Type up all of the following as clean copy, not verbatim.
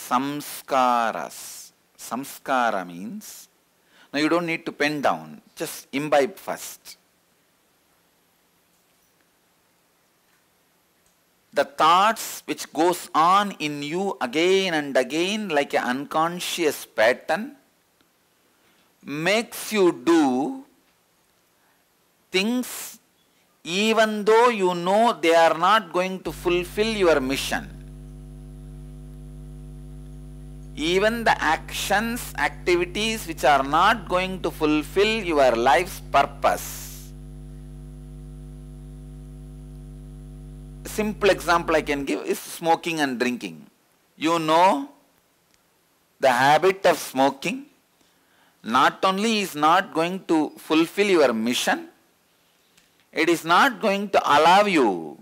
samskaras. Samskara means, now you don't need to pen down, just imbibe first. The thoughts which goes on in you again and again like an unconscious pattern makes you do things even though you know they are not going to fulfill your mission. Even the actions, activities which are not going to fulfill your life's purpose. A simple example I can give is smoking and drinking. You know the habit of smoking not only is not going to fulfill your mission, it is not going to allow you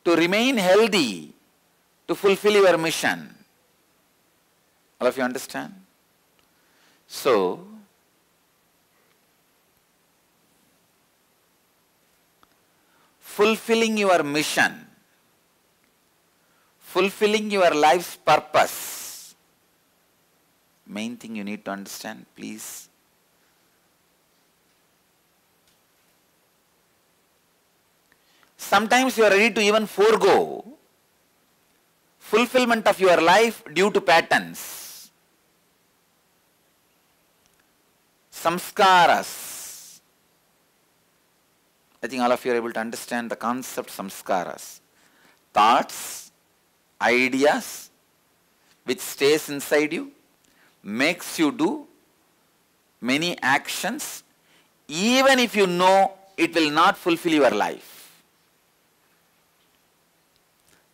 to remain healthy to fulfill your mission. All of you understand? So, fulfilling your mission, fulfilling your life's purpose, main thing you need to understand, please. Sometimes you are ready to even forego fulfillment of your life due to patterns. Samskaras. I think all of you are able to understand the concept samskaras. Thoughts, ideas, which stays inside you, makes you do many actions, even if you know it will not fulfill your life.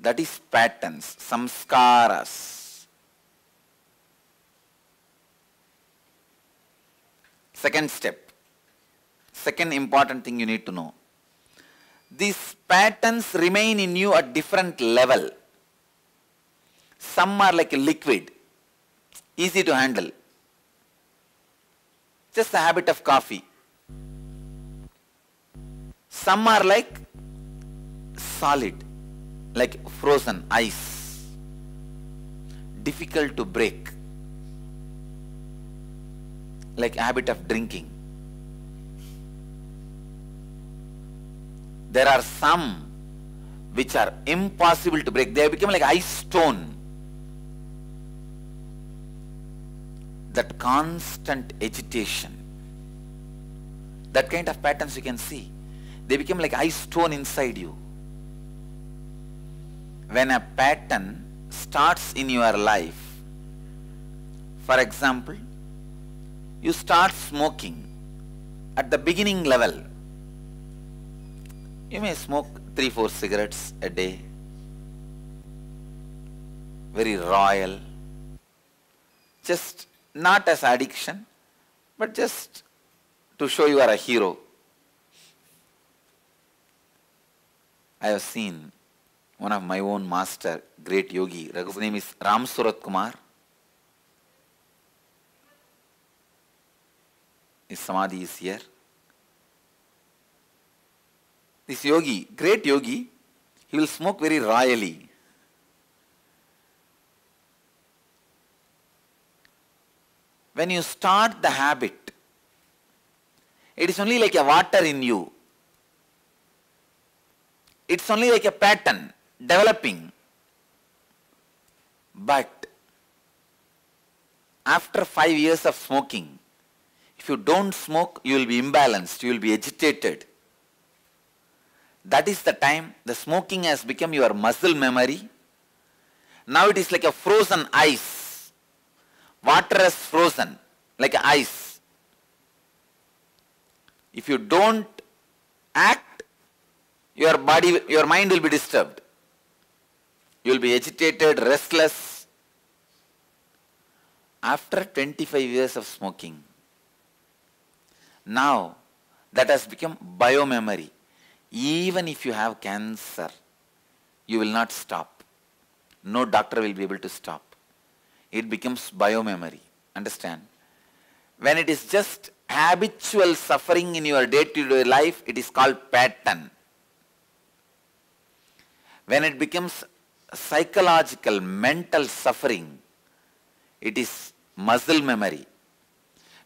That is patterns, samskaras. Second step, second important thing you need to know. These patterns remain in you at different level. Some are like a liquid, easy to handle. Just the habit of coffee. Some are like solid, like frozen ice, difficult to break, like habit of drinking. There are some which are impossible to break. They have become like ice stone. That constant agitation, that kind of patterns you can see. They become like ice stone inside you. When a pattern starts in your life, for example, you start smoking at the beginning level. You may smoke 3-4 cigarettes a day, very royal, just not as addiction, but just to show you are a hero. I have seen one of my own master, great yogi, his name is Ram Surat Kumar. His samadhi is here. This yogi, great yogi, he will smoke very royally. When you start the habit, it is only like a water in you. It's only like a pattern developing. But after 5 years of smoking, if you don't smoke, you will be imbalanced, you will be agitated. That is the time the smoking has become your muscle memory. Now it is like a frozen ice. Water is frozen like ice. If you don't act, your body, your mind will be disturbed. You will be agitated, restless. After 25 years of smoking, now that has become biomemory. Even if you have cancer, you will not stop. No doctor will be able to stop. It becomes biomemory. Understand? When it is just habitual suffering in your day-to-day life, it is called pattern. When it becomes psychological, mental suffering, it is muscle memory.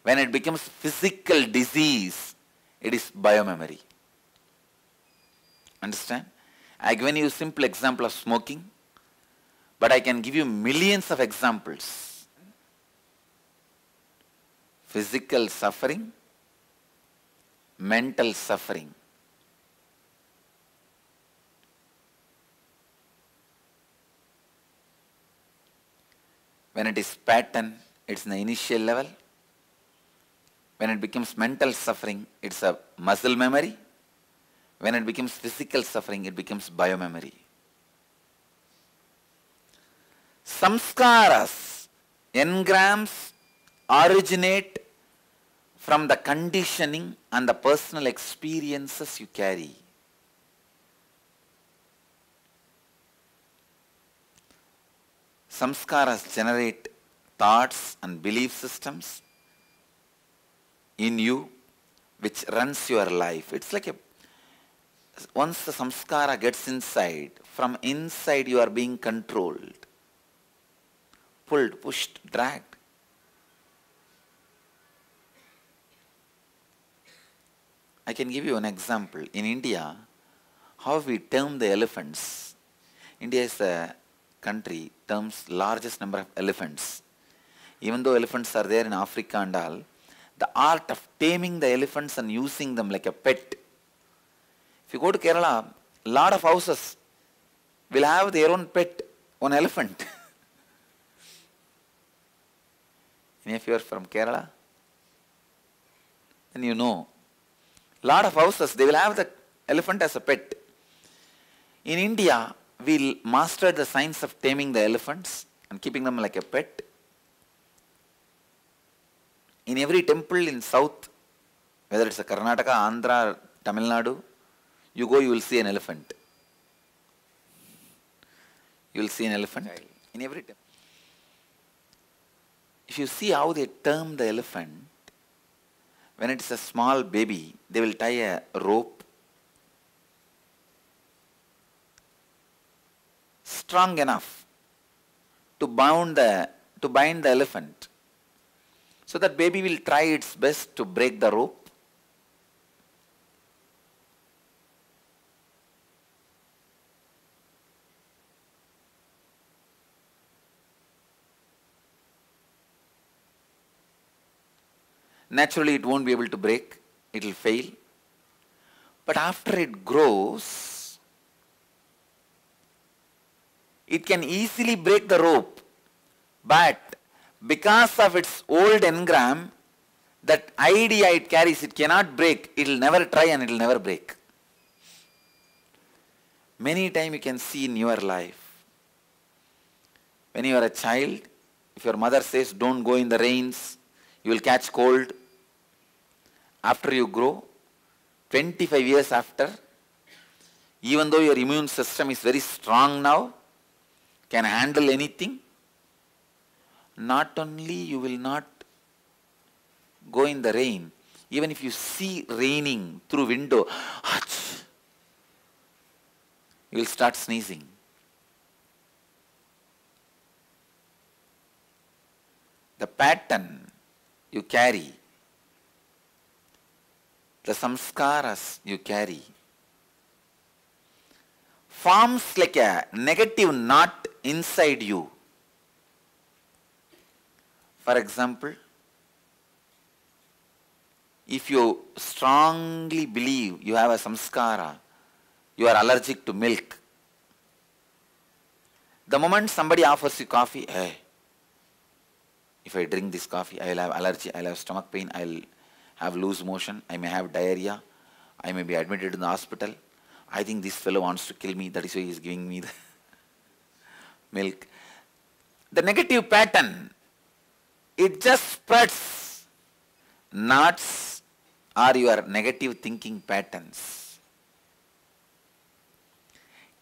When it becomes physical disease, it is biomemory. Understand? I given you a simple example of smoking, but I can give you millions of examples. Physical suffering, mental suffering. When it is pattern, it's in the initial level. When it becomes mental suffering, it's a muscle memory. When it becomes physical suffering, it becomes biomemory. Samskaras, engrams, originate from the conditioning and the personal experiences you carry. Samskaras generate thoughts and belief systems in you which runs your life. It's like once the samskara gets inside, from inside you are being controlled, pulled, pushed, dragged. I can give you an example. In India, how we term the elephants. India is a country terms largest number of elephants. Even though elephants are there in Africa and all, the art of taming the elephants and using them like a pet. If you go to Kerala, a lot of houses will have their own pet, one elephant. Any of you are from Kerala? Then you know. A lot of houses, they will have the elephant as a pet. In India, we mastered the science of taming the elephants and keeping them like a pet. In every temple in south, whether it's a Karnataka, Andhra, Tamil Nadu, you go, you will see an elephant. You will see an elephant in every temple. If you see how they term the elephant, when it's a small baby, they will tie a rope strong enough to bind the elephant, so that baby will try its best to break the rope. Naturally, it won't be able to break. It will fail. But after it grows, it can easily break the rope. But because of its old engram, that idea it carries, it cannot break. It will never try and it will never break. Many times you can see in your life, when you are a child, if your mother says, don't go in the rains, you will catch cold. After you grow, 25 years after, even though your immune system is very strong now, can handle anything, not only you will not go in the rain, even if you see raining through window, you will start sneezing. The pattern you carry, the samskaras you carry, forms like a negative knot inside you. For example, if you strongly believe you have a samskara, you are allergic to milk, the moment somebody offers you coffee, hey, if I drink this coffee, I will have allergy, I will have stomach pain, I will have loose motion, I may have diarrhea, I may be admitted in the hospital. I think this fellow wants to kill me, that is why he is giving me the milk. The negative pattern, it just spreads. Knots are your negative thinking patterns.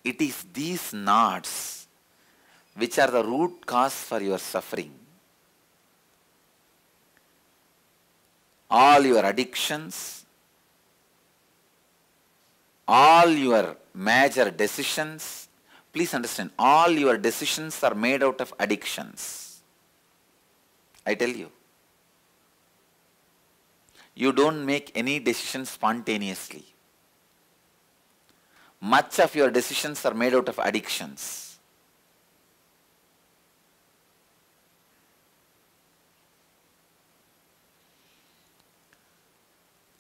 It is these knots which are the root cause for your suffering. All your addictions, all your major decisions, Please understand, all your decisions are made out of addictions. I tell you. You don't make any decision spontaneously. Much of your decisions are made out of addictions.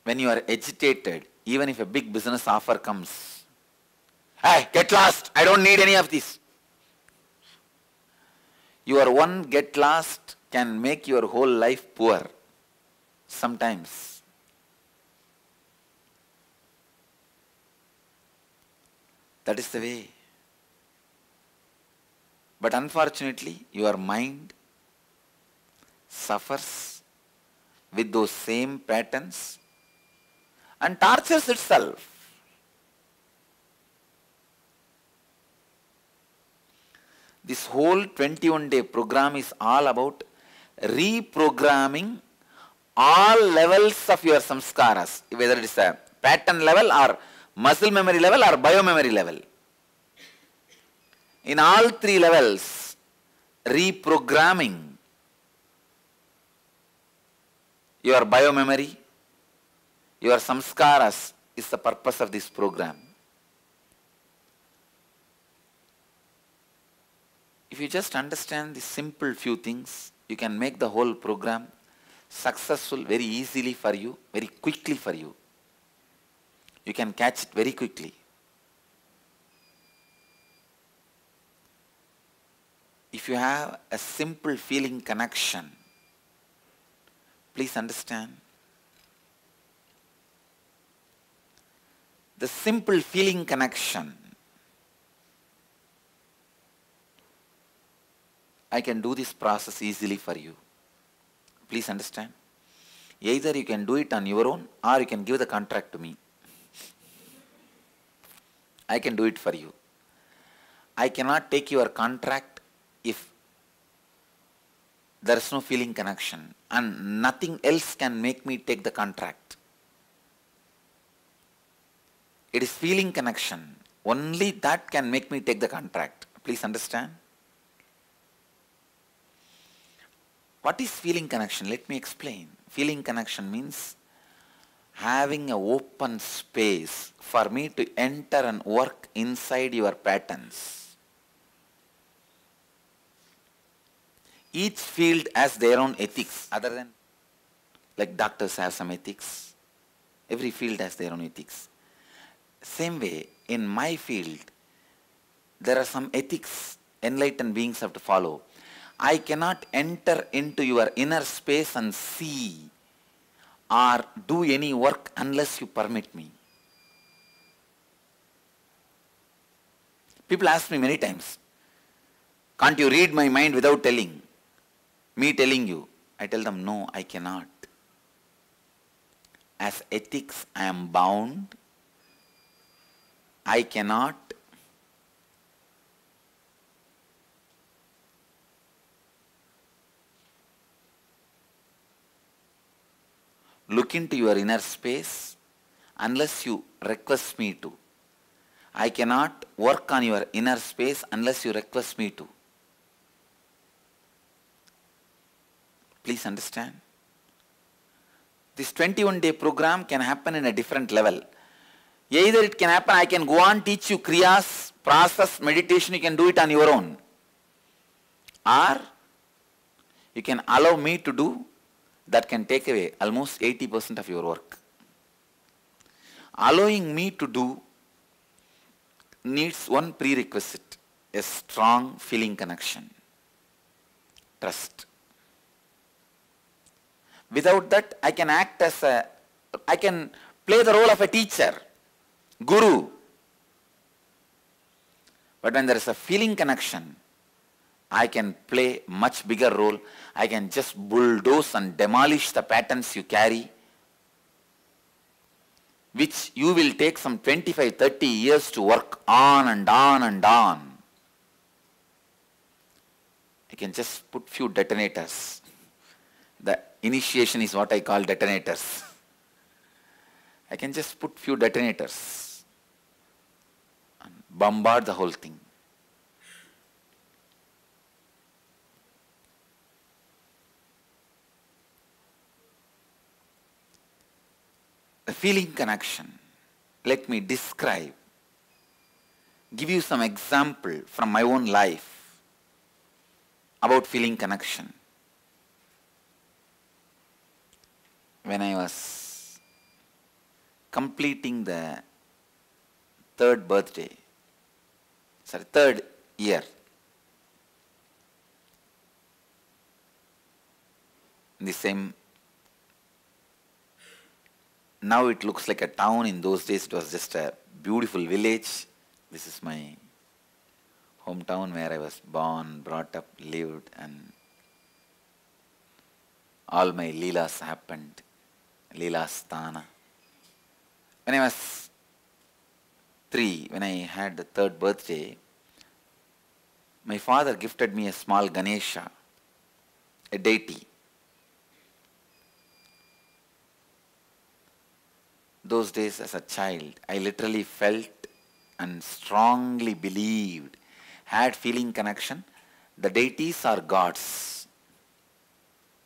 When you are agitated, even if a big business offer comes, hey, get lost, I don't need any of this. Your one get lost can make your whole life poor. Sometimes. That is the way. But unfortunately, your mind suffers with those same patterns and tortures itself. This whole 21-day program is all about reprogramming all levels of your samskaras, whether it is a pattern level or muscle memory level or biomemory level. In all three levels, reprogramming your biomemory, your samskaras is the purpose of this program. If you just understand the simple few things, you can make the whole program successful very easily for you, very quickly for you. You can catch it very quickly. If you have a simple feeling connection, please understand. The simple feeling connection, I can do this process easily for you. Please understand. Either you can do it on your own or you can give the contract to me. I can do it for you. I cannot take your contract if there is no feeling connection, and nothing else can make me take the contract. It is feeling connection. Only that can make me take the contract. Please understand. What is feeling connection? Let me explain. Feeling connection means having an open space for me to enter and work inside your patterns. Each field has their own ethics, other than like doctors have some ethics. Every field has their own ethics. Same way, in my field, there are some ethics enlightened beings have to follow. I cannot enter into your inner space and see or do any work unless you permit me. People ask me many times, can't you read my mind without telling? Me telling you. I tell them, no, I cannot. As ethics, I am bound. I cannot look into your inner space unless you request me to. I cannot work on your inner space unless you request me to. Please understand. This 21-day program can happen in a different level. Either it can happen, I can go on teach you kriyas, process, meditation, you can do it on your own. Or you can allow me to do, that can take away almost 80% of your work. Allowing me to do needs one prerequisite, a strong feeling connection, trust. Without that, I can act as I can play the role of a teacher, guru. But when there is a feeling connection, I can play much bigger role. I can just bulldoze and demolish the patterns you carry, which you will take some 25-30 years to work on and on and on. I can just put few detonators. The initiation is what I call detonators. I can just put few detonators and bombard the whole thing. The feeling connection. Let me describe, give you some example from my own life about feeling connection. When I was completing the third year, in the same, now it looks like a town. In those days it was just a beautiful village. This is my hometown where I was born, brought up, lived, and all my leelas happened. Leela Sthana. When I was 3, when I had the third birthday, my father gifted me a small Ganesha, a deity. Those days as a child, I literally felt and strongly believed, had feeling connection. The deities are gods.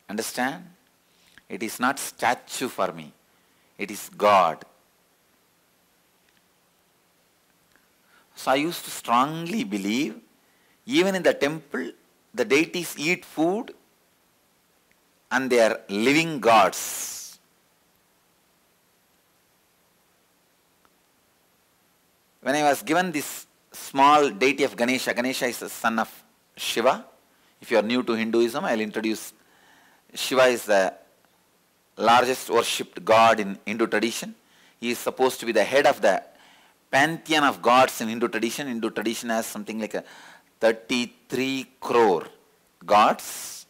Understand? It is not statue for me. It is God. So I used to strongly believe, even in the temple, the deities eat food and they are living gods. When I was given this small deity of Ganesha, Ganesha is the son of Shiva. If you are new to Hinduism, I will introduce. Shiva is the largest worshipped god in Hindu tradition. He is supposed to be the head of the pantheon of gods in Hindu tradition. Hindu tradition has something like a 33 crore gods.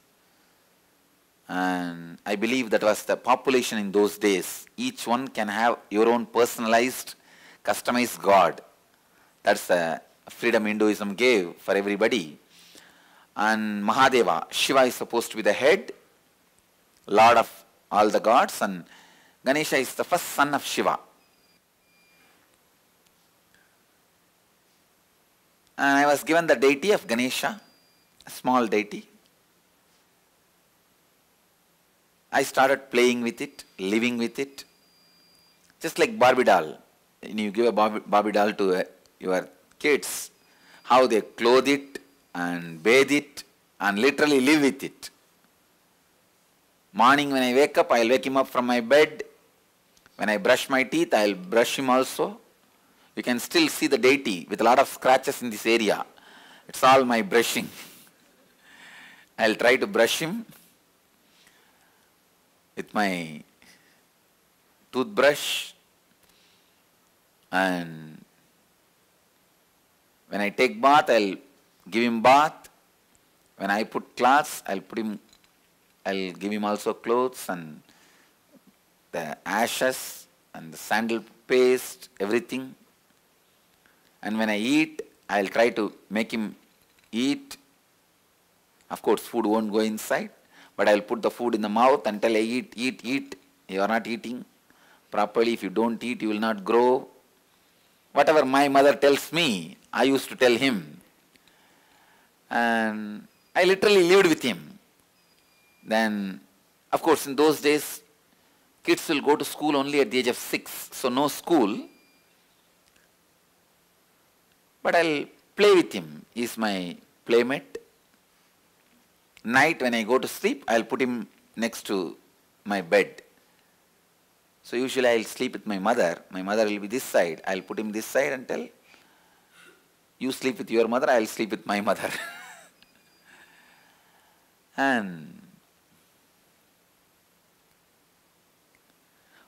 And I believe that was the population in those days. Each one can have your own personalized, customized god. That's the freedom Hinduism gave for everybody. And Mahadeva, Shiva is supposed to be the head, lord of all the gods, and Ganesha is the first son of Shiva. And I was given the deity of Ganesha, a small deity. I started playing with it, living with it, just like Barbie doll. You give a Barbie doll to your kids, how they clothe it and bathe it and literally live with it. Morning when I wake up, I'll wake him up from my bed. When I brush my teeth, I'll brush him also. You can still see the deity with a lot of scratches in this area. It's all my brushing. I'll try to brush him with my toothbrush, and when I take bath, I'll give him bath. When I put clothes, I'll give him also clothes and the ashes and the sandal paste, everything. And when I eat, I'll try to make him eat. Of course, food won't go inside, but I'll put the food in the mouth until I eat, eat, eat. You are not eating properly. If you don't eat, you will not grow. Whatever my mother tells me, I used to tell him. And I literally lived with him. Then, of course, in those days, kids will go to school only at the age of 6, so no school. But I'll play with him. He's my playmate. Night when I go to sleep, I'll put him next to my bed. So usually I'll sleep with my mother. My mother will be this side. I'll put him this side and tell, you sleep with your mother, I'll sleep with my mother. And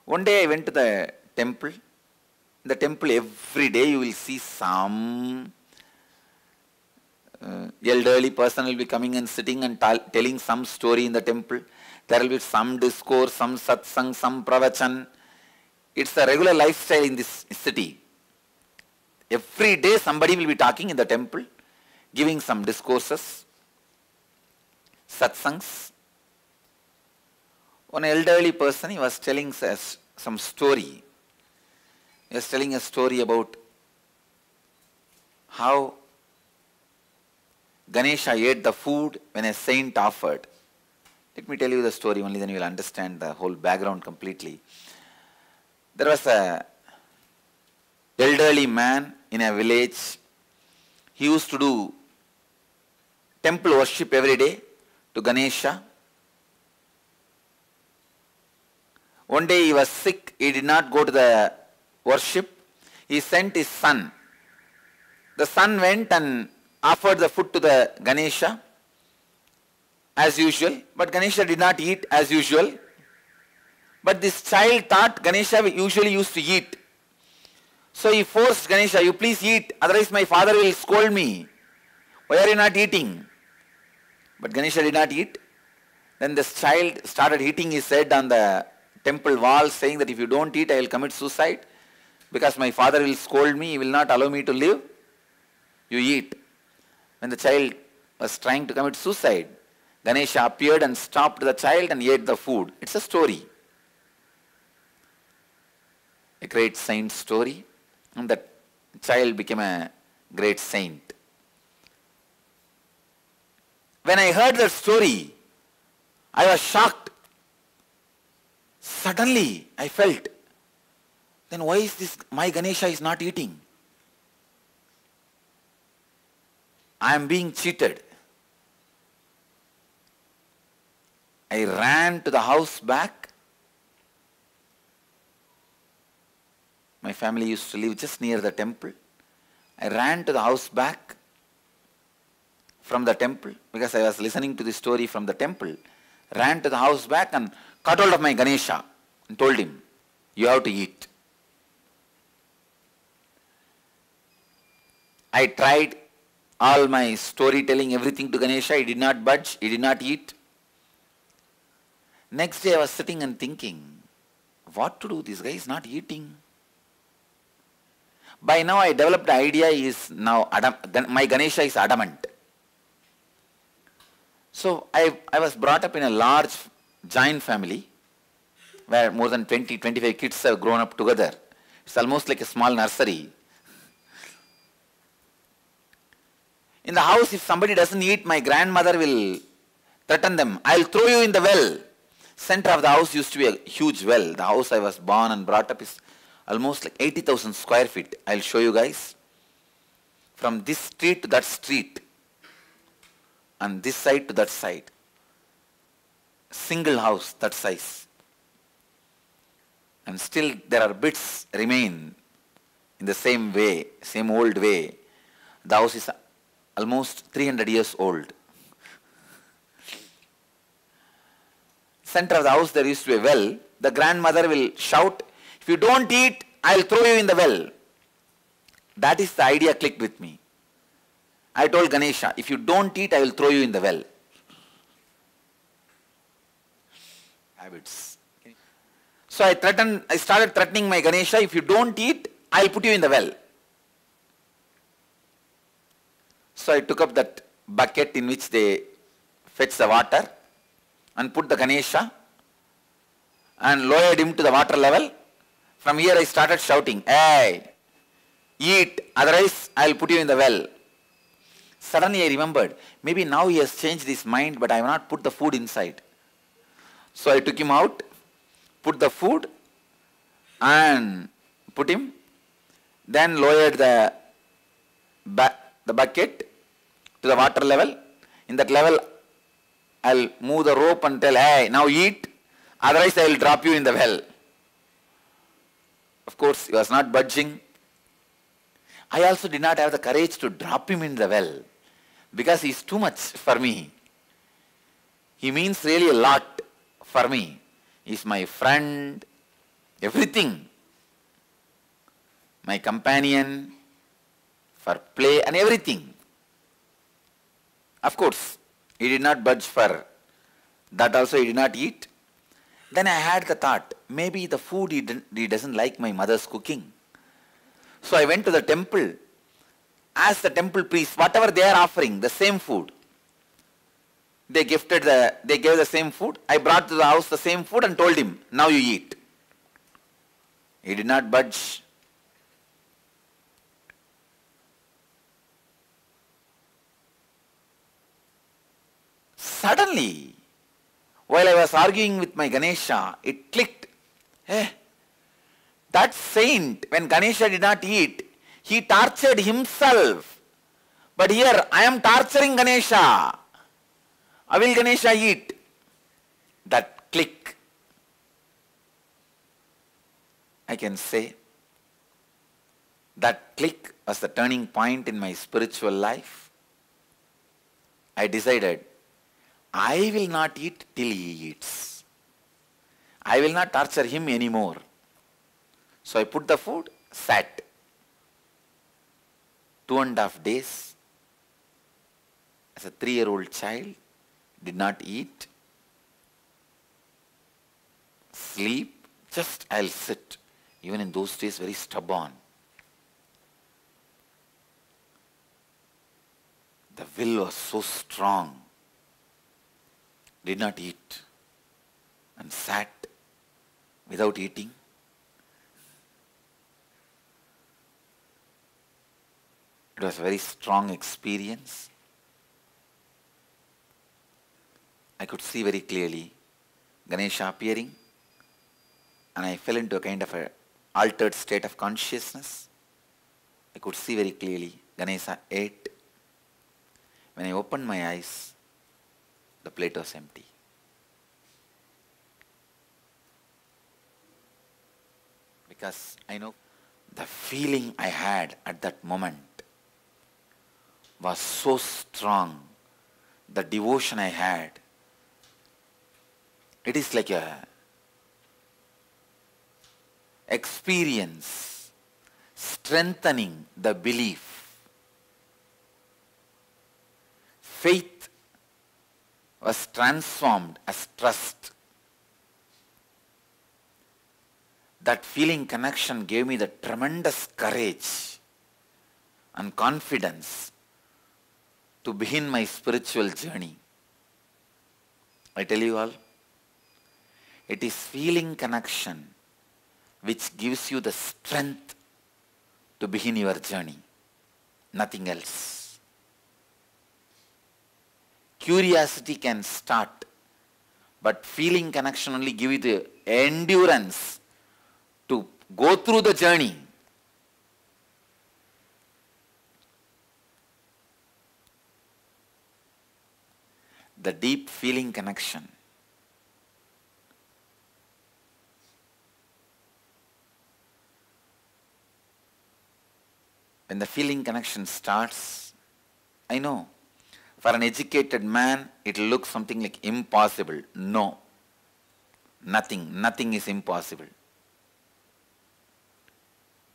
one day I went to the temple. In the temple every day you will see some elderly person will be coming and sitting and telling some story in the temple. There will be some discourse, some satsang, some pravachan. It's a regular lifestyle in this city. Every day somebody will be talking in the temple, giving some discourses, satsangs. One elderly person, he was telling us some story. He was telling a story about how Ganesha ate the food when a saint offered. Let me tell you the story only, then you will understand the whole background completely. There was a elderly man in a village. He used to do temple worship every day to Ganesha. One day he was sick, he did not go to the worship. He sent his son. The son went and offered the food to the Ganesha as usual, but Ganesha did not eat as usual. But this child thought Ganesha usually used to eat. So he forced Ganesha, you please eat, otherwise my father will scold me. Why are you not eating? But Ganesha did not eat. Then this child started hitting his head on the temple wall, saying that if you don't eat, I will commit suicide. Because my father will scold me, he will not allow me to live. You eat. When the child was trying to commit suicide, Ganesha appeared and stopped the child and ate the food. It's a story. A great saint story. And that child became a great saint. When I heard that story, I was shocked. Suddenly, I felt, then why is this, my Ganesha is not eating? I am being cheated. I ran to the house back. My family used to live just near the temple. I ran to the house back from the temple because I was listening to the story from the temple. Ran to the house back and caught hold of my Ganesha and told him, you have to eat. I tried all my storytelling, everything to Ganesha. He did not budge. He did not eat. Next day I was sitting and thinking, what to do? This guy is not eating. By now I developed the idea is now my Ganesha is adamant. So I was brought up in a large giant family where more than 20-25 kids have grown up together. It's almost like a small nursery. In the house, if somebody doesn't eat, my grandmother will threaten them. I'll throw you in the well. Center of the house used to be a huge well. The house I was born and brought up is almost like 80,000 square feet. I'll show you guys. From this street to that street. And this side to that side. Single house, that size. And still there are bits remain in the same way, same old way. The house is almost 300 years old. Center of the house there used to be a well. The grandmother will shout, if you don't eat, I'll throw you in the well. That is the idea clicked with me. I told Ganesha, if you don't eat, I will throw you in the well. Habits. So I started threatening my Ganesha, if you don't eat, I'll put you in the well. So I took up that bucket in which they fetch the water and put the Ganesha and lowered him to the water level. From here I started shouting, hey, eat, otherwise I'll put you in the well. Suddenly I remembered, maybe now he has changed his mind, but I have not put the food inside. So I took him out, put the food and put him, then lowered the bucket to the water level. In that level, I'll move the rope and tell, hey, now eat, otherwise I will drop you in the well. Of course, he was not budging. I also did not have the courage to drop him in the well because he is too much for me. He means really a lot for me. He is my friend, everything. My companion, for play and everything. Of course, he did not budge for that also he did not eat. Then I had the thought, maybe the food he doesn't like my mother's cooking. So I went to the temple, asked the temple priest, whatever they are offering, the same food. They gave the same food. I brought to the house the same food and told him, now you eat. He did not budge. Suddenly, while I was arguing with my Ganesha, it clicked. Hey, That saint, when Ganesha did not eat, he tortured himself. But here, I am torturing Ganesha. How will Ganesha eat? That click, I can say, that click was the turning point in my spiritual life. I decided, I will not eat till he eats. I will not torture him anymore. So I put the food, sat. 2.5 days, as a 3-year-old child, did not eat, sleep, just I'll sit. Even in those days, very stubborn. The will was so strong. Did not eat and sat without eating. It was a very strong experience. I could see very clearly Ganesha appearing, and I fell into a kind of an altered state of consciousness. I could see very clearly Ganesha ate. When I opened my eyes, the plate was empty. Because I know the feeling I had at that moment was so strong. The devotion I had, it is like a experience strengthening the belief. Faith was transformed as trust. That feeling connection gave me the tremendous courage and confidence to begin my spiritual journey. I tell you all, it is feeling connection which gives you the strength to begin your journey. Nothing else. Curiosity can start, but feeling connection only gives you the endurance to go through the journey. The deep feeling connection. When the feeling connection starts, I know, for an educated man, it will look something like impossible. No. Nothing is impossible.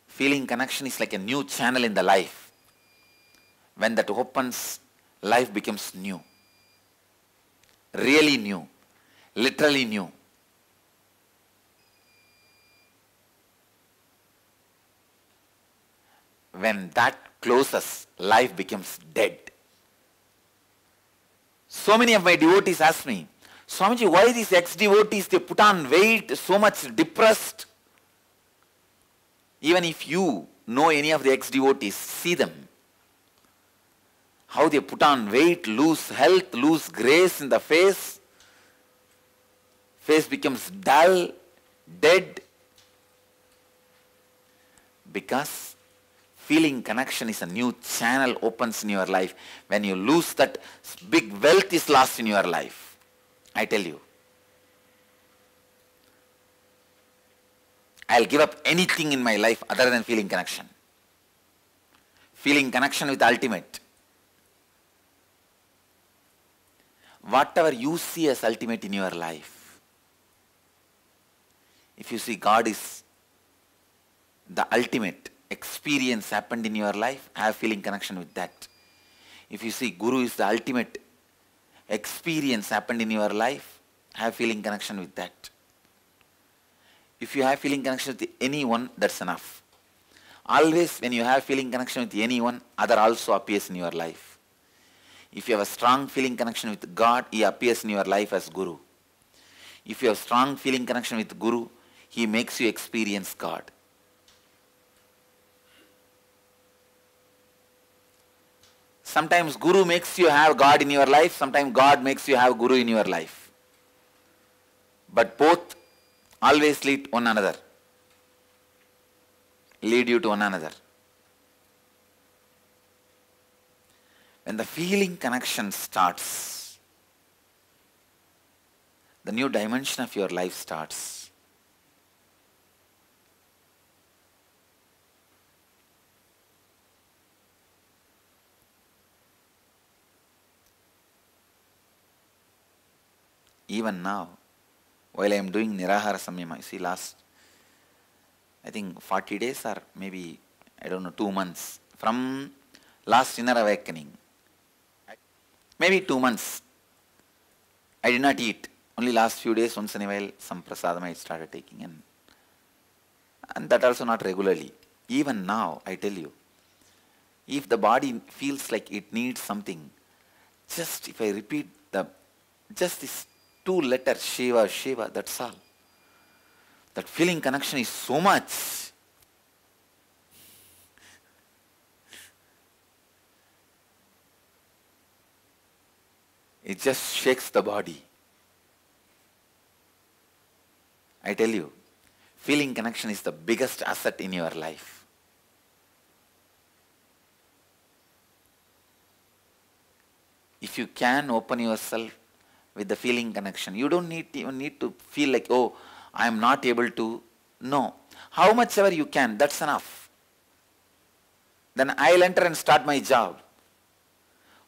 Feeling connection is like a new channel in the life. When that opens, life becomes new. Really new. Literally new. When that closes, life becomes dead. So many of my devotees ask me, Swamiji, why these ex-devotees, they put on weight, so much depressed? Even if you know any of the ex-devotees, see them. How they put on weight, lose health, lose grace in the face. Face becomes dull, dead. Because feeling connection is a new channel opens in your life. When you lose that, big wealth is lost in your life. I tell you. I'll give up anything in my life other than feeling connection. Feeling connection with the ultimate. Whatever you see as ultimate in your life, if you see God is the ultimate experience happened in your life, have feeling connection with that. If you see Guru is the ultimate experience happened in your life, have feeling connection with that. If you have feeling connection with anyone, that's enough. Always when you have feeling connection with anyone, other also appears in your life. If you have a strong feeling connection with God, He appears in your life as Guru. If you have strong feeling connection with Guru, He makes you experience God. Sometimes Guru makes you have God in your life, sometimes God makes you have Guru in your life. But both always lead one another. lead you to one another. When the feeling connection starts, the new dimension of your life starts. Even now, while I am doing Nirahara Samyama, you see last, I think 40 days or maybe, I don't know, 2 months from last inner awakening, maybe 2 months, I did not eat. Only last few days, once in a while, some prasadam I started taking, and that also not regularly. Even now, I tell you, if the body feels like it needs something, just if I repeat just this 2 letters, Shiva, Shiva, that's all. That feeling connection is so much. It just shakes the body. I tell you, feeling connection is the biggest asset in your life. If you can open yourself with the feeling connection, you don't even need to feel like, oh, I am not able to. No. How much ever you can, that's enough. Then I'll enter and start my job.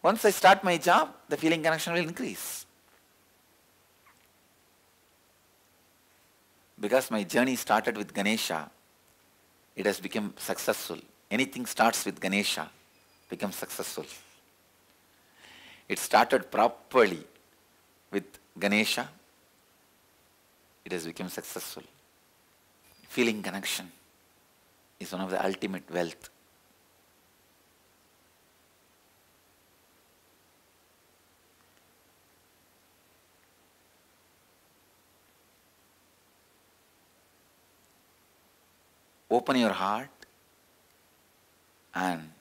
Once I start my job, the feeling connection will increase. Because my journey started with Ganesha, it has become successful. Anything starts with Ganesha, becomes successful. It started properly with Ganesha, it has become successful. Feeling connection is one of the ultimate wealth. Open your heart and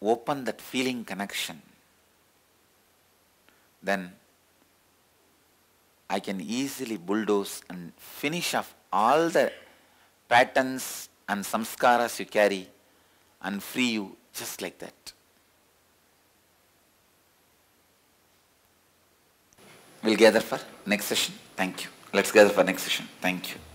open that feeling connection. Then I can easily bulldoze and finish off all the patterns and samskaras you carry and free you just like that. We'll gather for next session. Thank you. Let's gather for next session. Thank you.